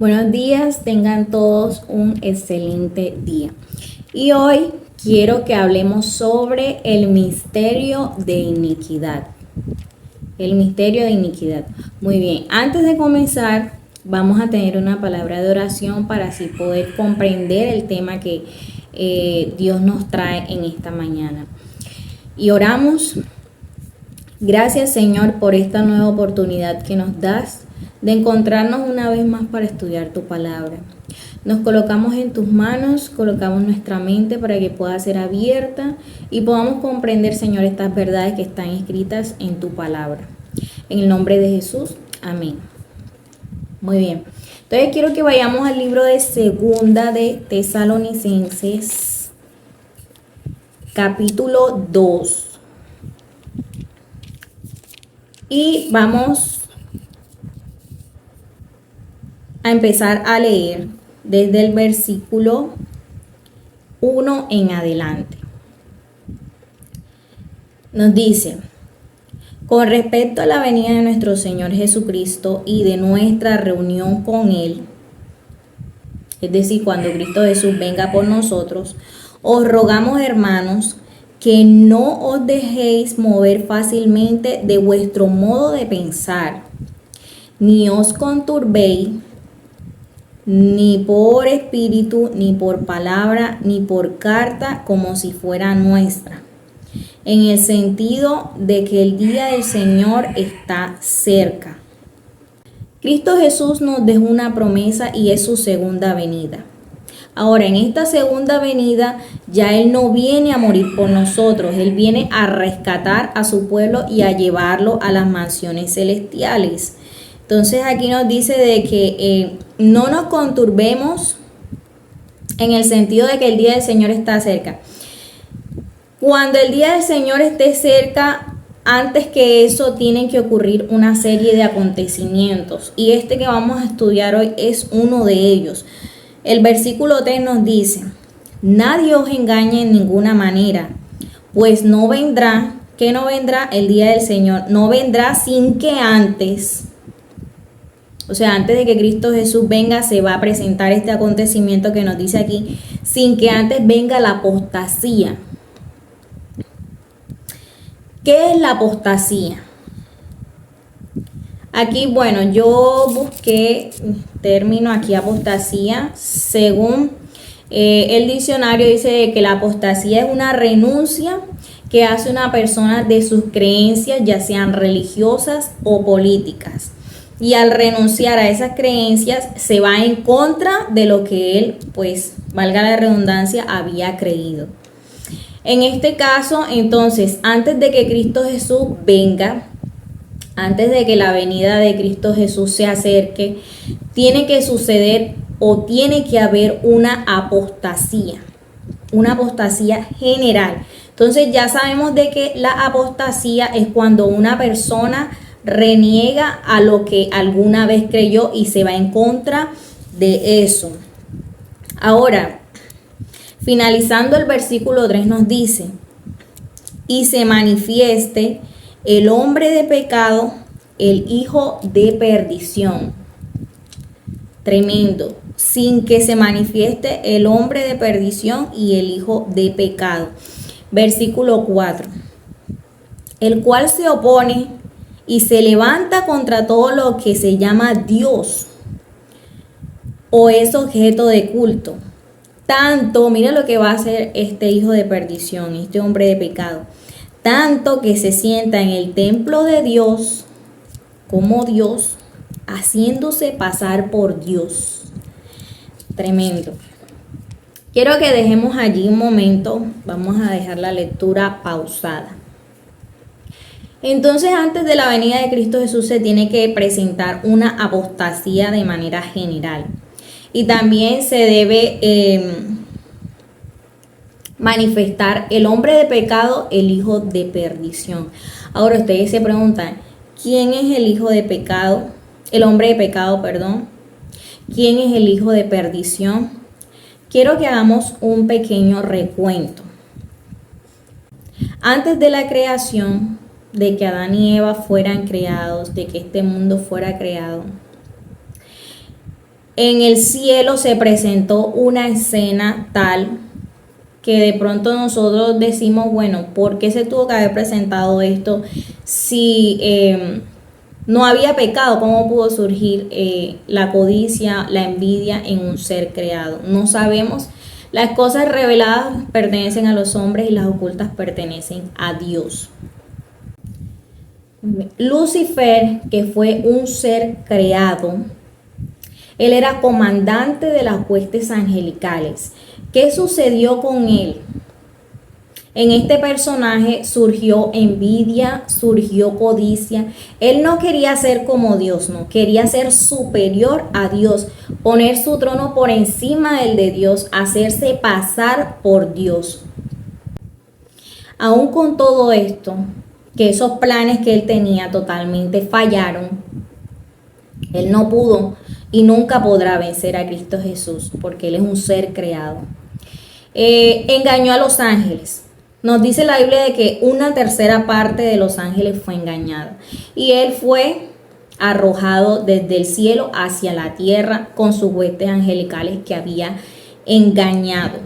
Buenos días, tengan todos un excelente día. Y hoy quiero que hablemos sobre el misterio de iniquidad. El misterio de iniquidad. Muy bien, antes de comenzar, vamos a tener una palabra de oración para así poder comprender el tema que Dios nos trae en esta mañana. Y oramos. Gracias, Señor, por esta nueva oportunidad que nos das de encontrarnos una vez más para estudiar tu palabra. Nos colocamos en tus manos, colocamos nuestra mente para que pueda ser abierta y podamos comprender, Señor, estas verdades que están escritas en tu palabra. En el nombre de Jesús, amén. Muy bien. Entonces quiero que vayamos al libro de Segunda de Tesalonicenses, capítulo 2. Y vamos a empezar a leer desde el versículo 1 en adelante. Nos dice: con respecto a la venida de nuestro Señor Jesucristo y de nuestra reunión con Él, es decir, cuando Cristo Jesús venga por nosotros, os rogamos, hermanos, que no os dejéis mover fácilmente de vuestro modo de pensar, ni os conturbéis, ni por espíritu, ni por palabra, ni por carta, como si fuera nuestra, en el sentido de que el día del Señor está cerca. Cristo Jesús nos dejó una promesa y es su segunda venida. Ahora, en esta segunda venida, ya Él no viene a morir por nosotros, Él viene a rescatar a su pueblo y a llevarlo a las mansiones celestiales. Entonces aquí nos dice de que no nos conturbemos en el sentido de que el día del Señor está cerca. Cuando el día del Señor esté cerca, antes que eso tienen que ocurrir una serie de acontecimientos. Y este que vamos a estudiar hoy es uno de ellos. El versículo 3 nos dice: nadie os engañe en ninguna manera, pues no vendrá, que no vendrá el día del Señor, no vendrá sin que antes, o sea, antes de que Cristo Jesús venga, se va a presentar este acontecimiento que nos dice aquí, sin que antes venga la apostasía. ¿Qué es la apostasía? Aquí, bueno, yo busqué término aquí, apostasía. Según el diccionario dice que la apostasía es una renuncia que hace una persona de sus creencias, ya sean religiosas o políticas. Y al renunciar a esas creencias se va en contra de lo que él, pues, valga la redundancia, había creído. En este caso, entonces, antes de que Cristo Jesús venga, antes de que la venida de Cristo Jesús se acerque, tiene que suceder o tiene que haber una apostasía general. Entonces ya sabemos de que la apostasía es cuando una persona reniega a lo que alguna vez creyó y se va en contra de eso. Ahora, finalizando el versículo 3 nos dice: y se manifieste el hombre de pecado, el hijo de perdición. Tremendo. Sin que se manifieste el hombre de perdición y el hijo de pecado. Versículo 4. El cual se opone y se levanta contra todo lo que se llama Dios o es objeto de culto. Tanto, mira lo que va a hacer este hijo de perdición, este hombre de pecado. Tanto que se sienta en el templo de Dios como Dios, haciéndose pasar por Dios. Tremendo. Quiero que dejemos allí un momento, vamos a dejar la lectura pausada. Entonces, antes de la venida de Cristo Jesús se tiene que presentar una apostasía de manera general. Y también se debe manifestar el hombre de pecado, el hijo de perdición. Ahora ustedes se preguntan, ¿quién es el hijo de pecado? El hombre de pecado, perdón. ¿Quién es el hijo de perdición? Quiero que hagamos un pequeño recuento. Antes de la creación, de que Adán y Eva fueran creados, de que este mundo fuera creado, en el cielo se presentó una escena tal que de pronto nosotros decimos, bueno, ¿por qué se tuvo que haber presentado esto si no había pecado? ¿Cómo pudo surgir la codicia, la envidia en un ser creado? No sabemos. Las cosas reveladas pertenecen a los hombres y las ocultas pertenecen a Dios. Lucifer, que fue un ser creado, él era comandante de las huestes angelicales. ¿Qué sucedió con él? En este personaje surgió envidia, surgió codicia. Él no quería ser como Dios, no, quería ser superior a Dios, poner su trono por encima del de Dios, hacerse pasar por Dios. Aún con todo esto, que esos planes que él tenía totalmente fallaron, él no pudo y nunca podrá vencer a Cristo Jesús, porque él es un ser creado. Engañó a los ángeles. Nos dice la Biblia de que una tercera parte de los ángeles fue engañada. Y él fue arrojado desde el cielo hacia la tierra con sus huestes angelicales que había engañado.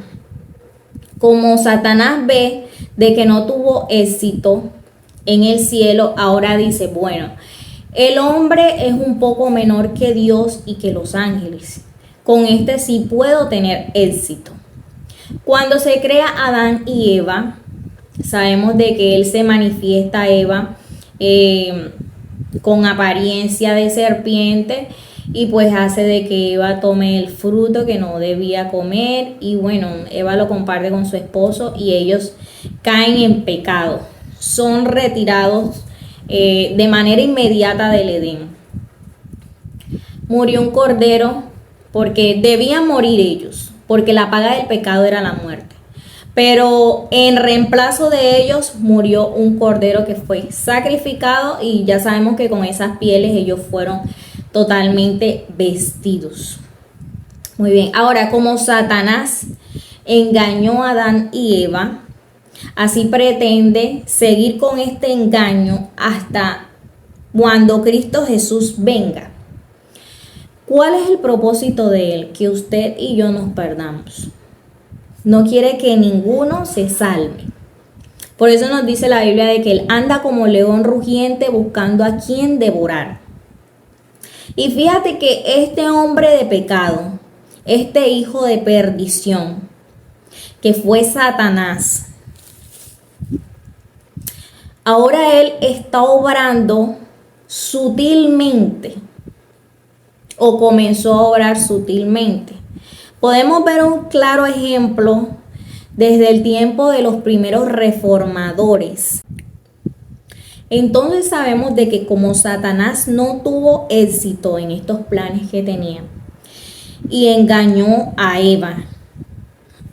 Como Satanás ve de que no tuvo éxito en el cielo, ahora dice, bueno, el hombre es un poco menor que Dios y que los ángeles. Con este sí puedo tener éxito. Cuando se crea Adán y Eva, sabemos de que él se manifiesta a Eva con apariencia de serpiente y pues hace de que Eva tome el fruto que no debía comer y bueno, Eva lo comparte con su esposo y ellos caen en pecado, son retirados de manera inmediata del Edén. Murió un cordero porque debían morir ellos, porque la paga del pecado era la muerte. Pero en reemplazo de ellos murió un cordero que fue sacrificado y ya sabemos que con esas pieles ellos fueron totalmente vestidos. Muy bien, ahora como Satanás engañó a Adán y Eva, así pretende seguir con este engaño hasta cuando Cristo Jesús venga. ¿Cuál es el propósito de él? Que usted y yo nos perdamos. No quiere que ninguno se salve. Por eso nos dice la Biblia de que él anda como león rugiente buscando a quien devorar. Y fíjate que este hombre de pecado, este hijo de perdición, que fue Satanás, ahora él está obrando sutilmente, o comenzó a obrar sutilmente. Podemos ver un claro ejemplo desde el tiempo de los primeros reformadores. Entonces sabemos de que como Satanás no tuvo éxito en estos planes que tenía y engañó a Eva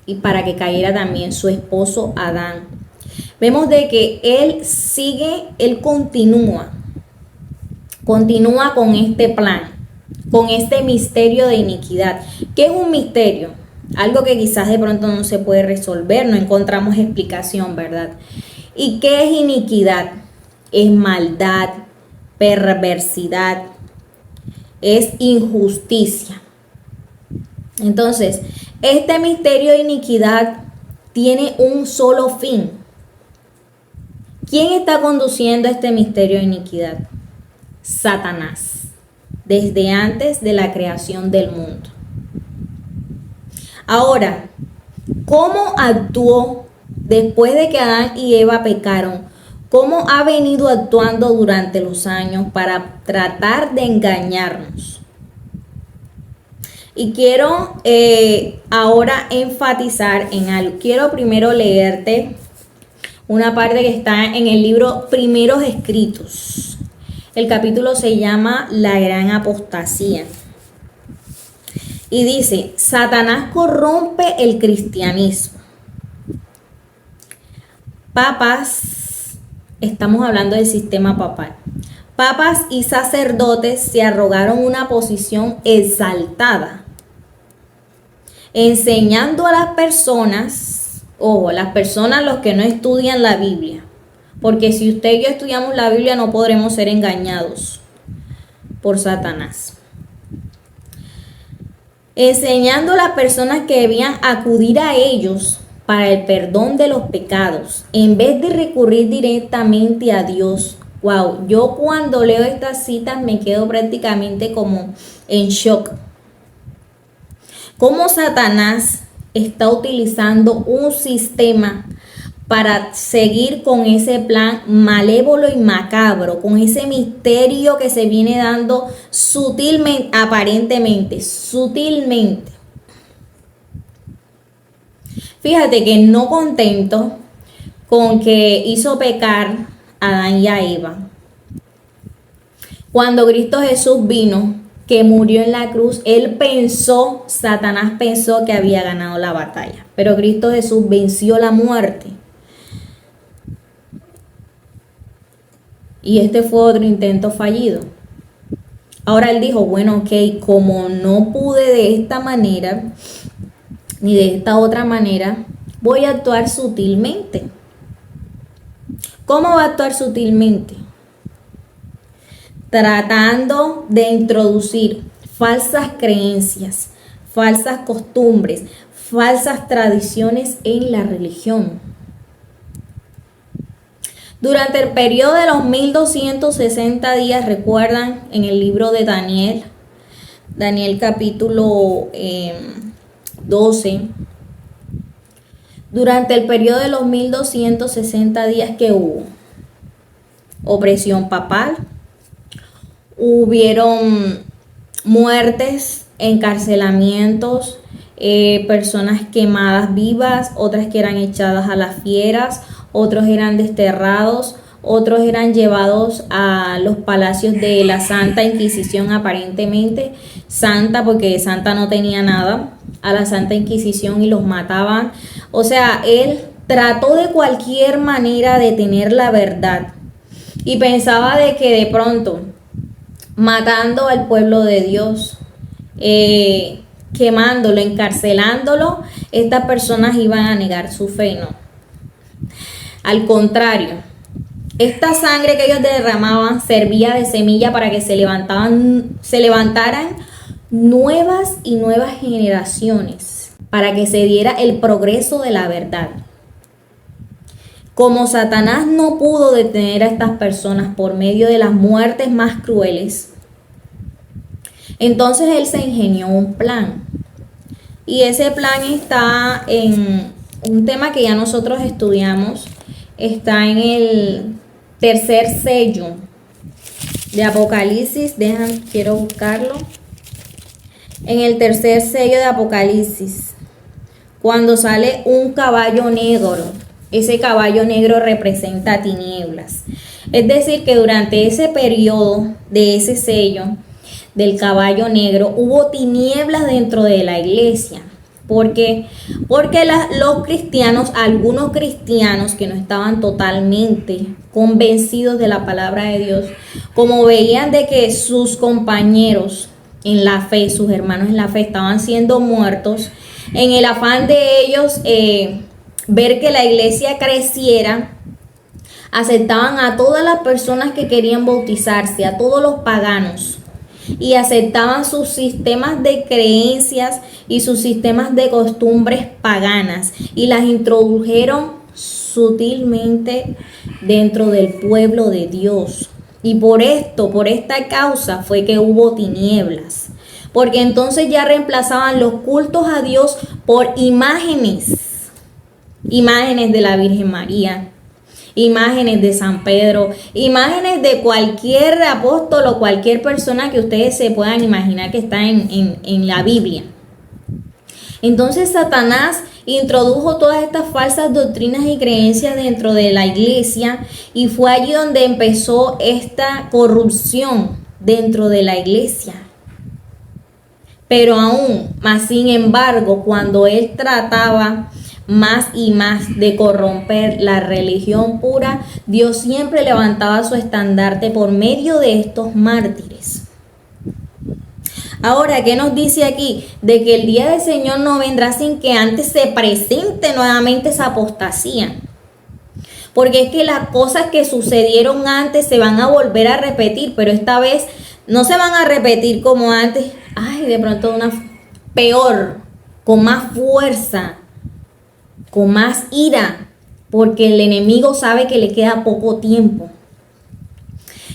y para que cayera también su esposo Adán, vemos de que él continúa con este plan, con este misterio de iniquidad. ¿Qué es un misterio? Algo que quizás de pronto no se puede resolver, no encontramos explicación, ¿verdad? ¿Y qué es iniquidad? Es maldad, perversidad, es injusticia. Entonces, este misterio de iniquidad tiene un solo fin. ¿Quién está conduciendo este misterio de iniquidad? Satanás, desde antes de la creación del mundo. Ahora, ¿cómo actuó después de que Adán y Eva pecaron? ¿Cómo ha venido actuando durante los años para tratar de engañarnos? Y quiero ahora enfatizar en algo. Quiero primero leerte una parte que está en el libro Primeros Escritos. El capítulo se llama La Gran Apostasía. Y dice, Satanás corrompe el cristianismo. Papas, estamos hablando del sistema papal. Papas y sacerdotes se arrogaron una posición exaltada, enseñando a las personas, ojo, las personas los que no estudian la Biblia, porque si usted y yo estudiamos la Biblia no podremos ser engañados por Satanás. enseñando a las personas que debían acudir a ellos para el perdón de los pecados, en vez de recurrir directamente a Dios. Wow, yo cuando leo estas citas me quedo prácticamente como en shock. Cómo Satanás está utilizando un sistema para seguir con ese plan malévolo y macabro, con ese misterio que se viene dando sutilmente, aparentemente, sutilmente. Fíjate que no contento con que hizo pecar a Adán y a Eva, cuando Cristo Jesús vino, que murió en la cruz, Satanás pensó que había ganado la batalla, pero Cristo Jesús venció la muerte. Y este fue otro intento fallido. Ahora él dijo, bueno, ok, como no pude de esta manera, ni de esta otra manera, voy a actuar sutilmente. ¿Cómo va a actuar sutilmente? Tratando de introducir falsas creencias, falsas costumbres, falsas tradiciones en la religión. Durante el periodo de los 1260 días, recuerdan en el libro de Daniel capítulo 12, durante el periodo de los 1260 días que hubo opresión papal, hubieron muertes, encarcelamientos, personas quemadas vivas, otras que eran echadas a las fieras, otros eran desterrados, otros eran llevados a los palacios de la Santa Inquisición, aparentemente santa, porque santa no tenía nada, a la Santa Inquisición, y los mataban. O sea, él trató de cualquier manera de tener la verdad y pensaba de que de pronto, matando al pueblo de Dios, quemándolo, encarcelándolo, estas personas iban a negar su fe, ¿no? Al contrario, esta sangre que ellos derramaban servía de semilla para que se levantaran nuevas y nuevas generaciones, para que se diera el progreso de la verdad. Como Satanás no pudo detener a estas personas por medio de las muertes más crueles, entonces él se ingenió un plan. Y ese plan está en un tema que ya nosotros estudiamos, está en el tercer sello de Apocalipsis. Quiero buscarlo. En el tercer sello de Apocalipsis, cuando sale un caballo negro, ese caballo negro representa tinieblas. Es decir, que durante ese periodo de ese sello del caballo negro hubo tinieblas dentro de la iglesia. ¿Por qué? Porque los cristianos, algunos cristianos que no estaban totalmente convencidos de la palabra de Dios, como veían de que sus compañeros en la fe, sus hermanos en la fe estaban siendo muertos, en el afán de ellos ver que la iglesia creciera, aceptaban a todas las personas que querían bautizarse, a todos los paganos, y aceptaban sus sistemas de creencias y sus sistemas de costumbres paganas y las introdujeron sutilmente dentro del pueblo de Dios. Y por esta causa fue que hubo tinieblas, porque entonces ya reemplazaban los cultos a Dios por imágenes de la Virgen María, imágenes de San Pedro, imágenes de cualquier apóstol o cualquier persona que ustedes se puedan imaginar que está en la Biblia. Entonces Satanás introdujo todas estas falsas doctrinas y creencias dentro de la iglesia, y fue allí donde empezó esta corrupción dentro de la iglesia. Pero sin embargo, cuando él trataba más y más de corromper la religión pura, Dios siempre levantaba su estandarte por medio de estos mártires. Ahora, ¿qué nos dice aquí? De que el día del Señor no vendrá sin que antes se presente nuevamente esa apostasía. Porque es que las cosas que sucedieron antes se van a volver a repetir, pero esta vez no se van a repetir como antes. Ay, de pronto peor, con más fuerza, con más ira, porque el enemigo sabe que le queda poco tiempo.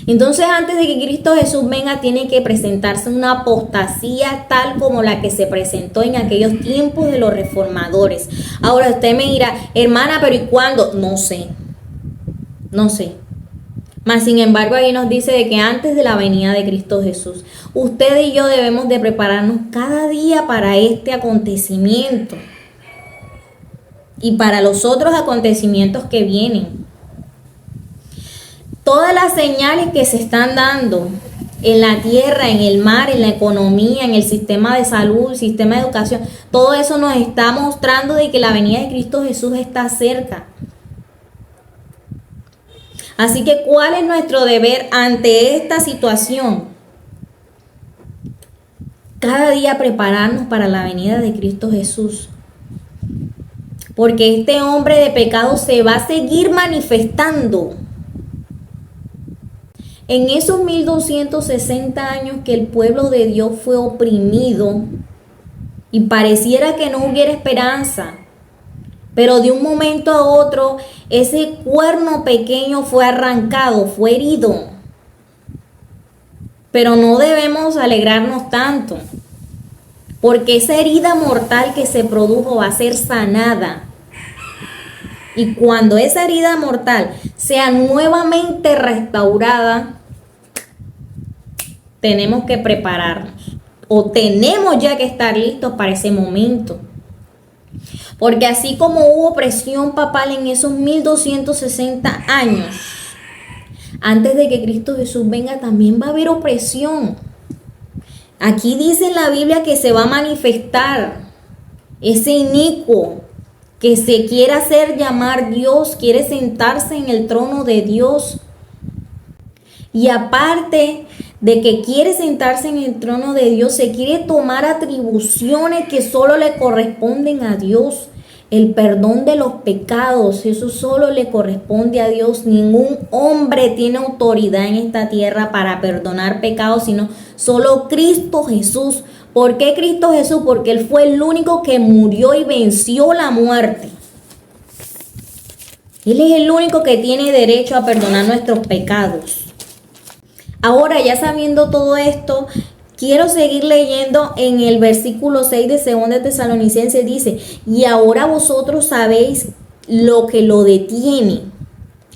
Entonces, antes de que Cristo Jesús venga, tiene que presentarse una apostasía tal como la que se presentó en aquellos tiempos de los reformadores. Ahora usted me dirá, hermana, pero ¿y cuándo? No sé. Mas, sin embargo, ahí nos dice de que antes de la venida de Cristo Jesús, usted y yo debemos de prepararnos cada día para este acontecimiento y para los otros acontecimientos que vienen. Todas las señales que se están dando en la tierra, en el mar, en la economía, en el sistema de salud, sistema de educación, todo eso nos está mostrando de que la venida de Cristo Jesús está cerca. Así que, ¿cuál es nuestro deber ante esta situación? Cada día prepararnos para la venida de Cristo Jesús. Porque este hombre de pecado se va a seguir manifestando. En esos 1260 años que el pueblo de Dios fue oprimido y pareciera que no hubiera esperanza, pero de un momento a otro ese cuerno pequeño fue arrancado, fue herido. Pero no debemos alegrarnos tanto, porque esa herida mortal que se produjo va a ser sanada. Y cuando esa herida mortal sea nuevamente restaurada, tenemos que prepararnos o tenemos ya que estar listos para ese momento. Porque así como hubo presión papal en esos 1260 años, antes de que Cristo Jesús venga también va a haber opresión. Aquí dice en la Biblia que se va a manifestar ese inicuo que se quiere hacer llamar Dios, quiere sentarse en el trono de Dios. Y aparte de que quiere sentarse en el trono de Dios, se quiere tomar atribuciones que solo le corresponden a Dios. El perdón de los pecados, eso solo le corresponde a Dios. Ningún hombre tiene autoridad en esta tierra para perdonar pecados, sino solo Cristo Jesús. ¿Por qué Cristo Jesús? Porque Él fue el único que murió y venció la muerte. Él es el único que tiene derecho a perdonar nuestros pecados. Ahora, ya sabiendo todo esto, quiero seguir leyendo en el versículo 6 de 2 de Tesalonicenses. Dice, y ahora vosotros sabéis lo que lo detiene,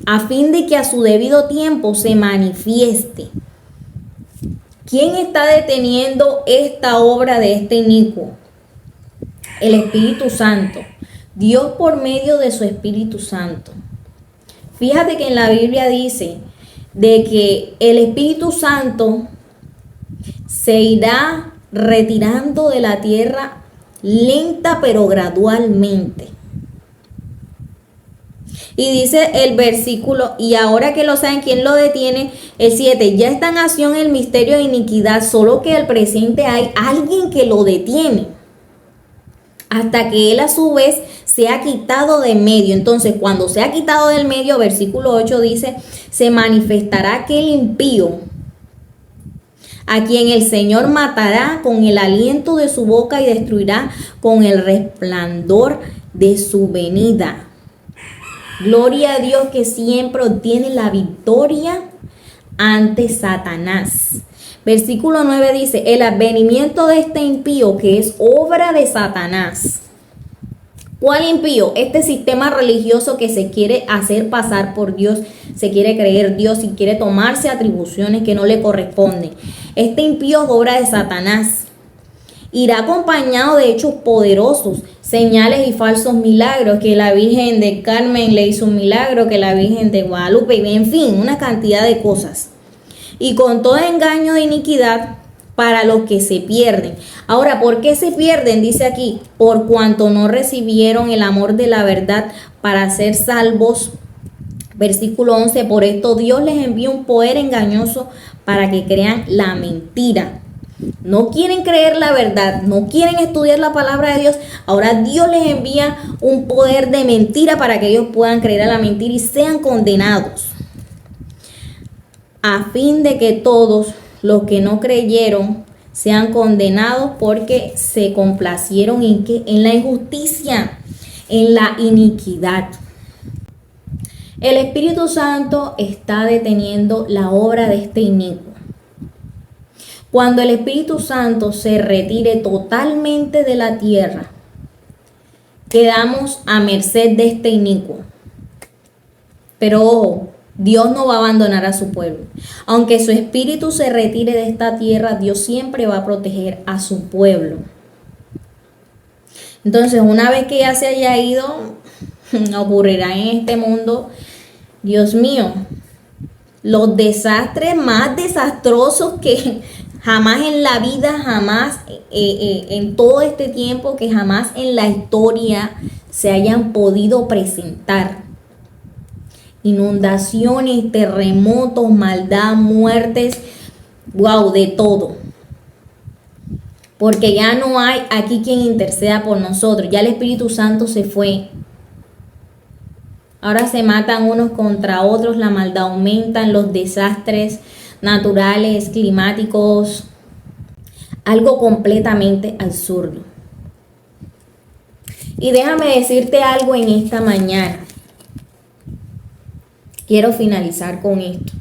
a fin de que a su debido tiempo se manifieste. ¿Quién está deteniendo esta obra de este inicuo? El Espíritu Santo. Dios por medio de su Espíritu Santo. Fíjate que en la Biblia dice de que el Espíritu Santo se irá retirando de la tierra lenta pero gradualmente. Y dice el versículo, y ahora que lo saben, ¿quién lo detiene? El 7, ya está en acción el misterio de iniquidad, solo que al presente hay alguien que lo detiene, hasta que él a su vez se ha quitado de medio. Entonces, cuando se ha quitado del medio, versículo 8 dice, se manifestará aquel impío, a quien el Señor matará con el aliento de su boca y destruirá con el resplandor de su venida. Gloria a Dios que siempre obtiene la victoria ante Satanás. Versículo 9 dice, el advenimiento de este impío que es obra de Satanás. ¿Cuál impío? Este sistema religioso que se quiere hacer pasar por Dios, se quiere creer Dios y quiere tomarse atribuciones que no le corresponden. Este impío es obra de Satanás. Irá acompañado de hechos poderosos, señales y falsos milagros, que la Virgen de Carmen le hizo un milagro, que la Virgen de Guadalupe, en fin, una cantidad de cosas. Y con todo engaño de iniquidad para los que se pierden. Ahora, ¿por qué se pierden? Dice aquí, por cuanto no recibieron el amor de la verdad para ser salvos. Versículo 11, por esto Dios les envía un poder engañoso para que crean la mentira. No quieren creer la verdad, no quieren estudiar la palabra de Dios. Ahora Dios les envía un poder de mentira para que ellos puedan creer a la mentira y sean condenados. A fin de que todos los que no creyeron sean condenados porque se complacieron en ¿qué? En la injusticia, en la iniquidad. El Espíritu Santo está deteniendo la obra de este inicuo. Cuando el Espíritu Santo se retire totalmente de la tierra, quedamos a merced de este inicuo. Pero ojo, Dios no va a abandonar a su pueblo. Aunque su espíritu se retire de esta tierra, Dios siempre va a proteger a su pueblo. Entonces, una vez que ya se haya ido, ocurrirá en este mundo, Dios mío, los desastres más desastrosos que jamás en la vida, jamás en todo este tiempo, que jamás en la historia se hayan podido presentar. Inundaciones, terremotos, maldad, muertes, wow, de todo. Porque ya no hay aquí quien interceda por nosotros. Ya el Espíritu Santo se fue. Ahora se matan unos contra otros, la maldad aumenta, los desastres naturales, climáticos, algo completamente absurdo. Y déjame decirte algo en esta mañana. Quiero finalizar con esto.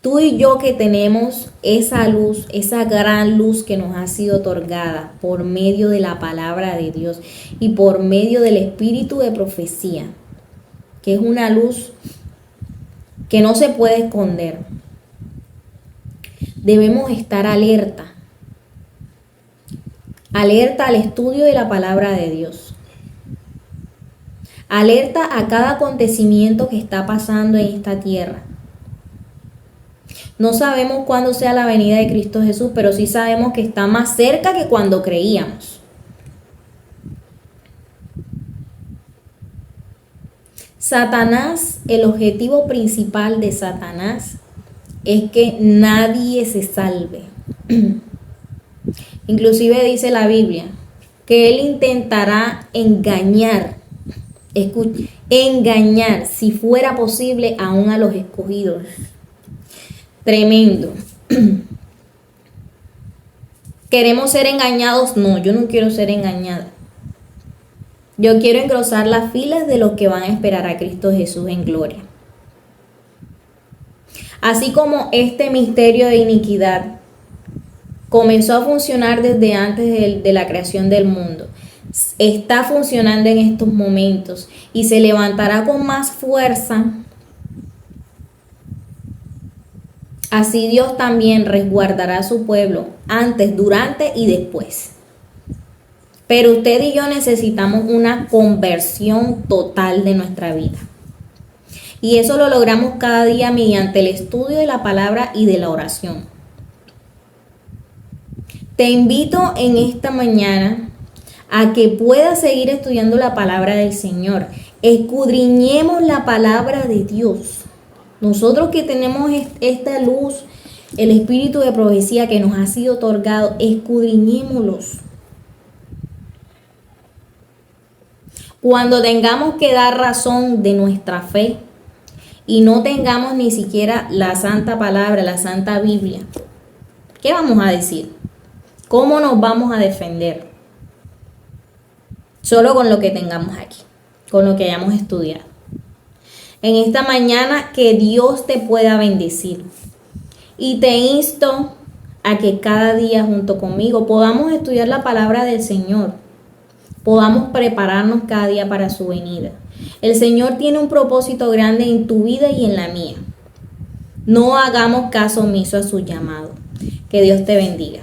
Tú y yo que tenemos esa luz, esa gran luz que nos ha sido otorgada por medio de la palabra de Dios y por medio del espíritu de profecía, que es una luz que no se puede esconder. Debemos estar alerta. Alerta al estudio de la palabra de Dios. Alerta a cada acontecimiento que está pasando en esta tierra. No sabemos cuándo sea la venida de Cristo Jesús, pero sí sabemos que está más cerca que cuando creíamos. Satanás, el objetivo principal de Satanás es que nadie se salve. Inclusive dice la Biblia que él intentará engañar, engañar si fuera posible aún a los escogidos. Tremendo. ¿Queremos ser engañados? No, yo no quiero ser engañada. Yo quiero engrosar las filas de los que van a esperar a Cristo Jesús en gloria. Así como este misterio de iniquidad comenzó a funcionar desde antes de la creación del mundo, está funcionando en estos momentos y se levantará con más fuerza. Así Dios también resguardará a su pueblo antes, durante y después. Pero usted y yo necesitamos una conversión total de nuestra vida. Y eso lo logramos cada día mediante el estudio de la palabra y de la oración. Te invito en esta mañana a que puedas seguir estudiando la palabra del Señor. Escudriñemos la palabra de Dios. Nosotros que tenemos esta luz, el espíritu de profecía que nos ha sido otorgado, escudriñémoslos. Cuando tengamos que dar razón de nuestra fe y no tengamos ni siquiera la santa palabra, la santa Biblia, ¿qué vamos a decir? ¿Cómo nos vamos a defender? Solo con lo que tengamos aquí, con lo que hayamos estudiado. En esta mañana que Dios te pueda bendecir. Y te insto a que cada día junto conmigo podamos estudiar la palabra del Señor. Podamos prepararnos cada día para su venida. El Señor tiene un propósito grande en tu vida y en la mía. No hagamos caso omiso a su llamado. Que Dios te bendiga.